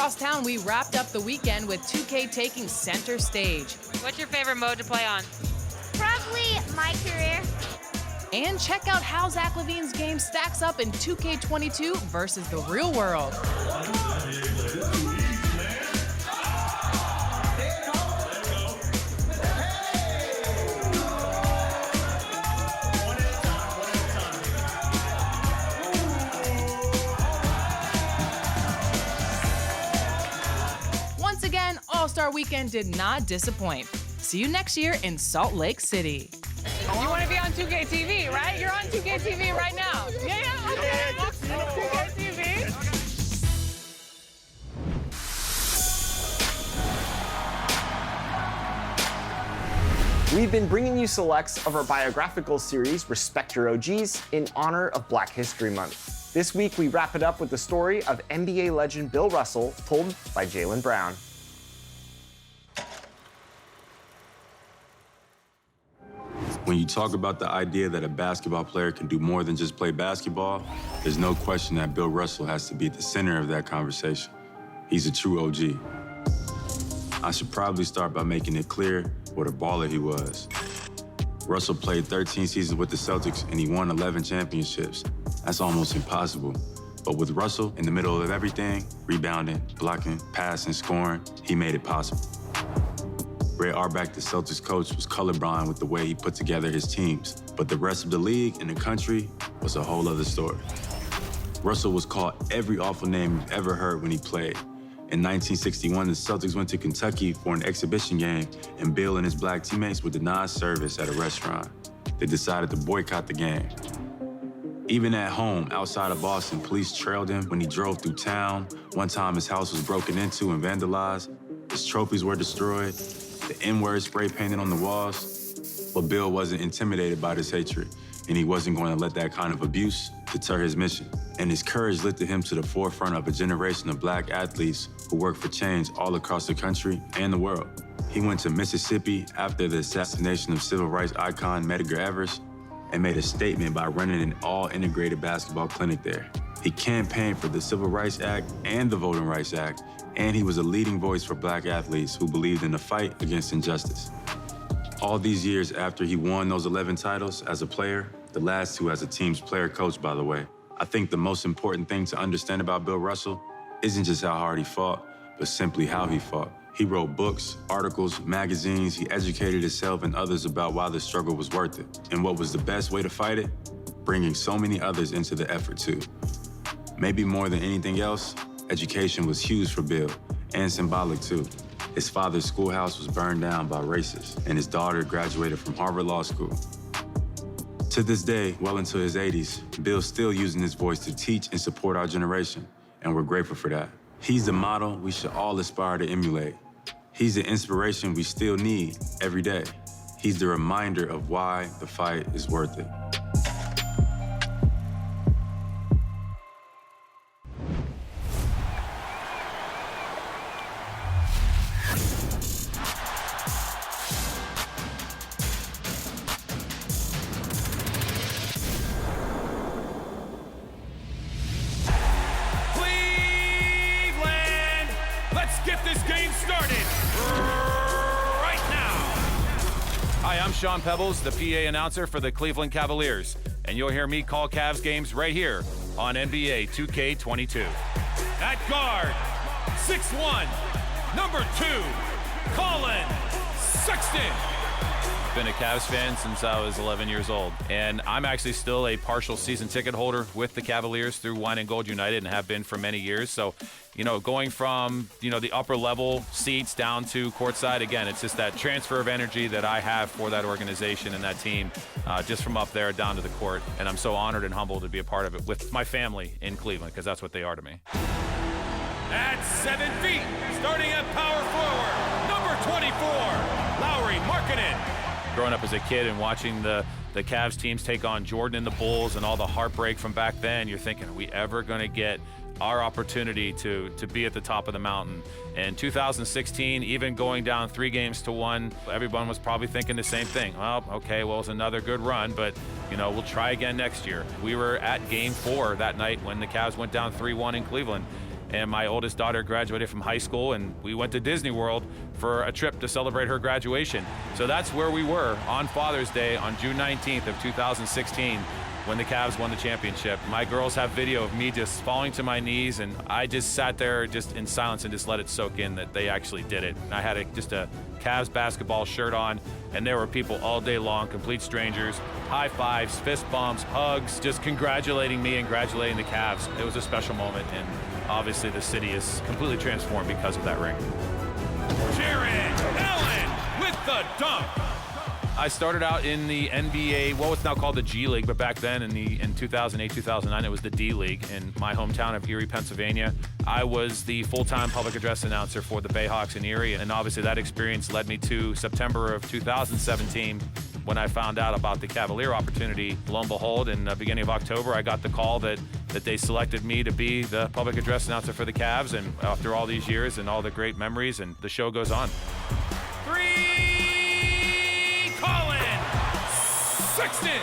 across town, we wrapped up the weekend with 2K taking center stage. What's your favorite mode to play on? Probably my career. And check out how Zach Levine's game stacks up in 2K22 versus the real world. Once again, All-Star Weekend did not disappoint. See you next year in Salt Lake City. You want to be on 2K TV, right? You're on 2K TV right now. Yeah, okay. 2K TV. We've been bringing you selects of our biographical series, Respect Your OGs, in honor of Black History Month. This week, we wrap it up with the story of NBA legend Bill Russell, told by Jaylen Brown. When you talk about the idea that a basketball player can do more than just play basketball, there's no question that Bill Russell has to be at the center of that conversation. He's a true OG. I should probably start by making it clear what a baller he was. Russell played 13 seasons with the Celtics and he won 11 championships. That's almost impossible. But with Russell in the middle of everything, rebounding, blocking, passing, scoring, he made it possible. Ray Auerbach, the Celtics coach, was colorblind with the way he put together his teams, but the rest of the league and the country was a whole other story. Russell was called every awful name you've ever heard when he played. In 1961, the Celtics went to Kentucky for an exhibition game, and Bill and his black teammates were denied service at a restaurant. They decided to boycott the game. Even at home, outside of Boston, police trailed him when he drove through town. One time, his house was broken into and vandalized. His trophies were destroyed. The N-word spray painted on the walls. But Bill wasn't intimidated by this hatred, and he wasn't going to let that kind of abuse deter his mission. And his courage lifted him to the forefront of a generation of black athletes who work for change all across the country and the world. He went to Mississippi after the assassination of civil rights icon Medgar Evers and made a statement by running an all-integrated basketball clinic there. He campaigned for the Civil Rights Act and the Voting Rights Act, and he was a leading voice for black athletes who believed in the fight against injustice. All these years after he won those 11 titles as a player, the last two as a team's player coach, by the way, I think the most important thing to understand about Bill Russell isn't just how hard he fought, but simply how he fought. He wrote books, articles, magazines. He educated himself and others about why the struggle was worth it. And what was the best way to fight it? Bringing so many others into the effort too. Maybe more than anything else, education was huge for Bill, and symbolic too. His father's schoolhouse was burned down by racists, and his daughter graduated from Harvard Law School. To this day, well into his 80s, Bill's still using his voice to teach and support our generation, and we're grateful for that. He's the model we should all aspire to emulate. He's the inspiration we still need every day. He's the reminder of why the fight is worth it. I'm Sean Pebbles, the PA announcer for the Cleveland Cavaliers, and you'll hear me call Cavs games right here on NBA 2K22. At guard, 6'1", number 2, Colin Sexton. Been a Cavs fan since I was 11 years old, and I'm actually still a partial season ticket holder with the Cavaliers through Wine and Gold United and have been for many years. So, going from, the upper level seats down to courtside, again, it's just that transfer of energy that I have for that organization and that team, just from up there down to the court. And I'm so honored and humbled to be a part of it with my family in Cleveland, because that's what they are to me. At 7 feet, starting at power forward, number 24, Lauri Markkanen. Growing up as a kid and watching the Cavs teams take on Jordan and the Bulls and all the heartbreak from back then, you're thinking, are we ever going to get our opportunity to be at the top of the mountain? In 2016, even going down 3-1, everyone was probably thinking the same thing. Well, okay, it's another good run, but we'll try again next year. We were at Game 4 that night when the Cavs went down 3-1 in Cleveland. and my oldest daughter graduated from high school, and we went to Disney World for a trip to celebrate her graduation. So that's where we were on Father's Day on June 19th of 2016 when the Cavs won the championship. My girls have video of me just falling to my knees, and I just sat there just in silence and just let it soak in that they actually did it. And I had just a Cavs basketball shirt on, and there were people all day long, complete strangers, high fives, fist bumps, hugs, just congratulating me and congratulating the Cavs. It was a special moment, and obviously the city is completely transformed because of that ring. Jarrett Allen with the dunk. I started out in the NBA, well, it's now called the G League, but back then in 2008, 2009, it was the D League in my hometown of Erie, Pennsylvania. I was the full-time public address announcer for the Bayhawks in Erie, and obviously that experience led me to September of 2017 when I found out about the Cavalier opportunity. Lo and behold, in the beginning of October, I got the call that they selected me to be the public address announcer for the Cavs, and after all these years and all the great memories, and the show goes on. Sexton.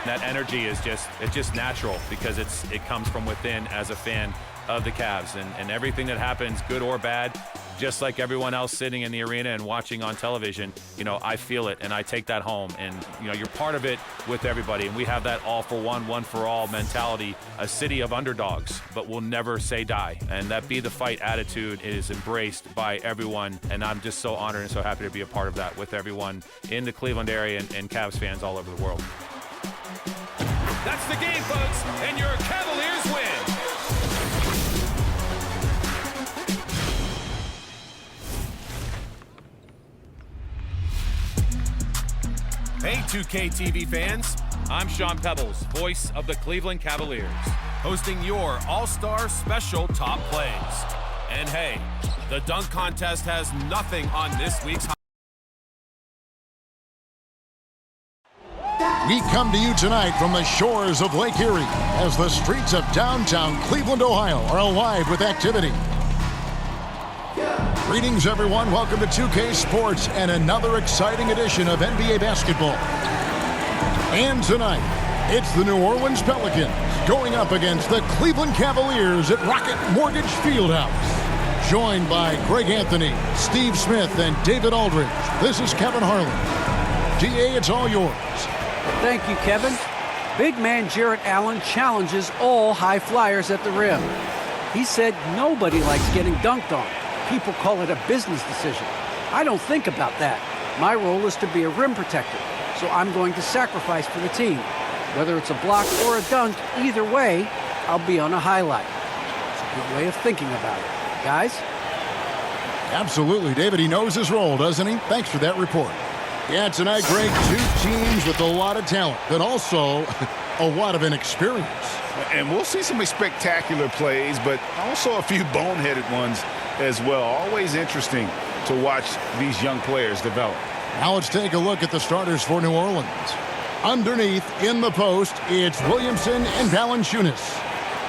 That energy is just natural because it comes from within as a fan of the Cavs, and everything that happens, good or bad, just like everyone else sitting in the arena and watching on television, I feel it and I take that home, and you're part of it with everybody, and we have that all for one for all mentality, a city of underdogs, but we'll never say die, and that be the fight attitude is embraced by everyone, and I'm just so honored and so happy to be a part of that with everyone in the Cleveland area and Cavs fans all over the world. That's the game, folks, and your Cavaliers win. Hey 2K TV fans, I'm Sean Pebbles, voice of the Cleveland Cavaliers, Hosting your All-Star Special Top Plays. And hey, the dunk contest has nothing on this week's. We come to you tonight from the shores of Lake Erie as the streets of downtown Cleveland, Ohio are alive with activity. Greetings, everyone. Welcome to 2K Sports and another exciting edition of NBA basketball. And tonight, it's the New Orleans Pelicans going up against the Cleveland Cavaliers at Rocket Mortgage Fieldhouse. Joined by Greg Anthony, Steve Smith, and David Aldridge, this is Kevin Harlan. GA, it's all yours. Thank you, Kevin. Big man Jarrett Allen challenges all high flyers at the rim. He said nobody likes getting dunked on. People call it a business decision. I don't think about that. My role is to be a rim protector, so I'm going to sacrifice for the team. Whether it's a block or a dunk, either way, I'll be on a highlight. It's a good way of thinking about it. Guys? Absolutely, David. He knows his role, doesn't he? Thanks for that report. Yeah, tonight, Greg, two teams with a lot of talent, but also a lot of inexperience. And we'll see some spectacular plays, but also a few boneheaded ones as well. Always interesting to watch these young players develop. Now let's take a look at the starters for New Orleans. Underneath, in the post, it's Williamson and Valanciunas.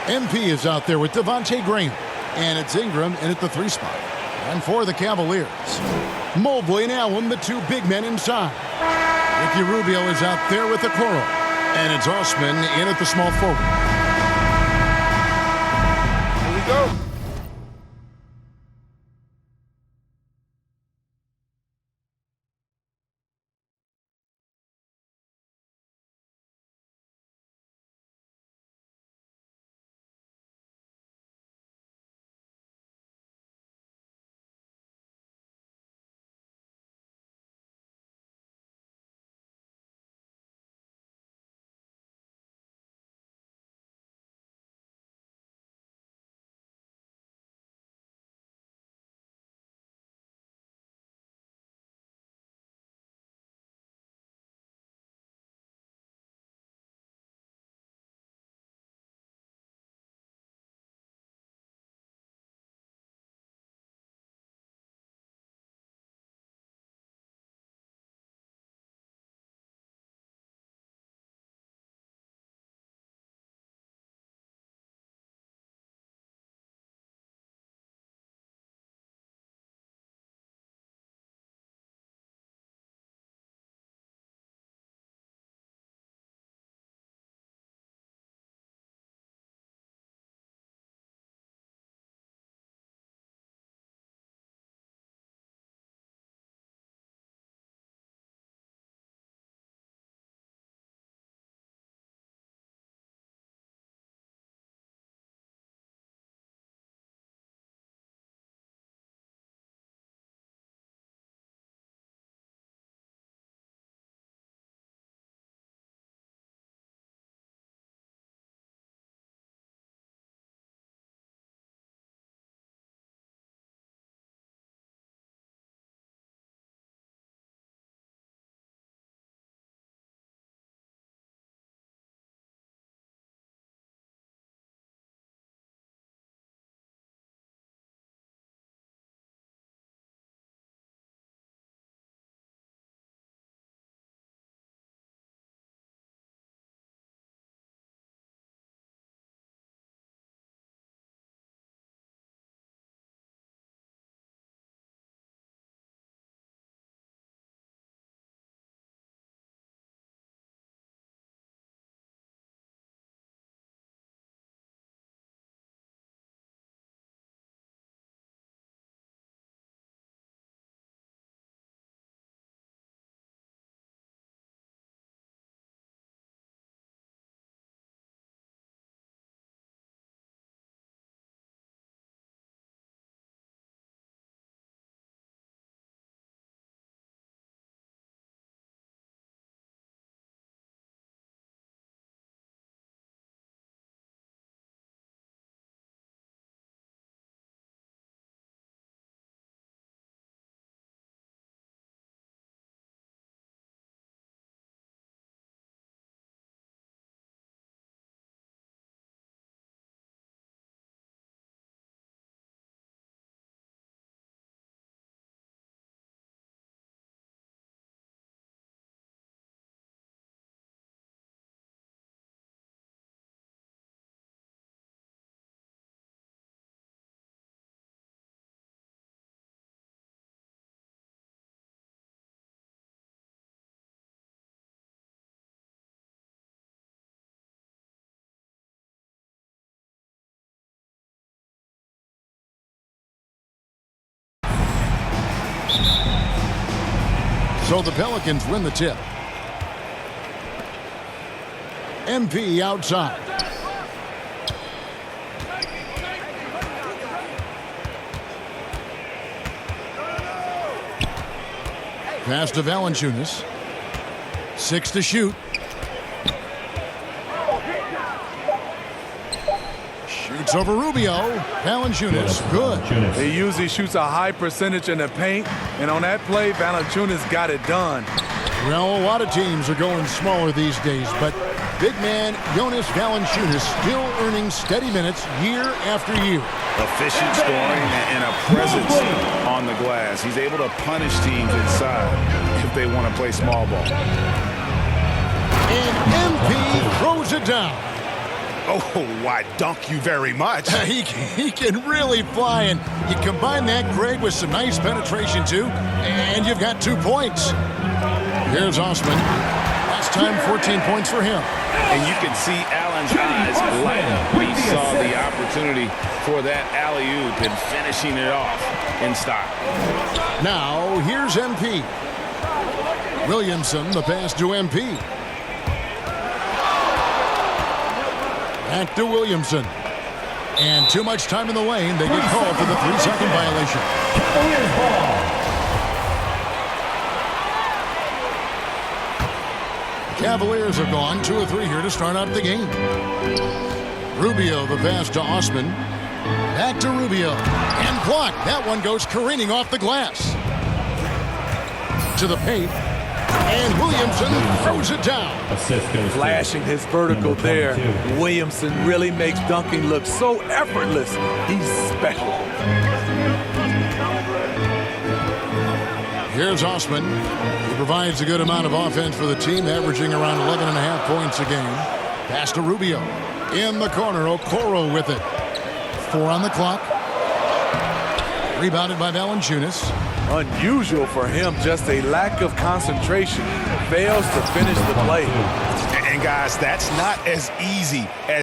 MP is out there with Devontae Graham, and it's Ingram in at the 3 spot. And for the Cavaliers, Mobley and Allen, the two big men inside. Ricky Rubio is out there with the Okoro, and it's Osman in at the small forward. Here we go. So the Pelicans win the tip. MP outside. Pass to Valanciunas. 6 to shoot. Shoots over Rubio. Valanciunas, good. He usually shoots a high percentage in the paint, and on that play, Valanciunas got it done. Well, a lot of teams are going smaller these days, but big man Jonas Valanciunas still earning steady minutes year after year. Efficient scoring and a presence on the glass. He's able to punish teams inside if they want to play small ball. And MP throws it down. Oh, why, dunk you very much. He can really fly, and you combine that, Greg, with some nice penetration, too, and you've got 2 points. Here's Osman. Last time, 14 points for him. And you can see Allen's eyes light up when he saw the opportunity for that alley-oop and finishing it off in style. Now, here's MP. Williamson, the pass to MP. Back to Williamson. And too much time in the lane. They get called for the 3-second violation. Cavaliers have gone 2 of 3 here to start out the game. Rubio, the pass to Osman. Back to Rubio. And blocked. That one goes careening off the glass. To the paint. And Williamson throws it down. Flashing his vertical there. Williamson really makes dunking look so effortless. He's special. Here's Osman. He provides a good amount of offense for the team, averaging around 11.5 points a game. Pass to Rubio. In the corner, Okoro with it. 4 on the clock. Rebounded by Valanciunas. Unusual for him, just a lack of concentration. Fails to finish the play. And guys, that's not as easy as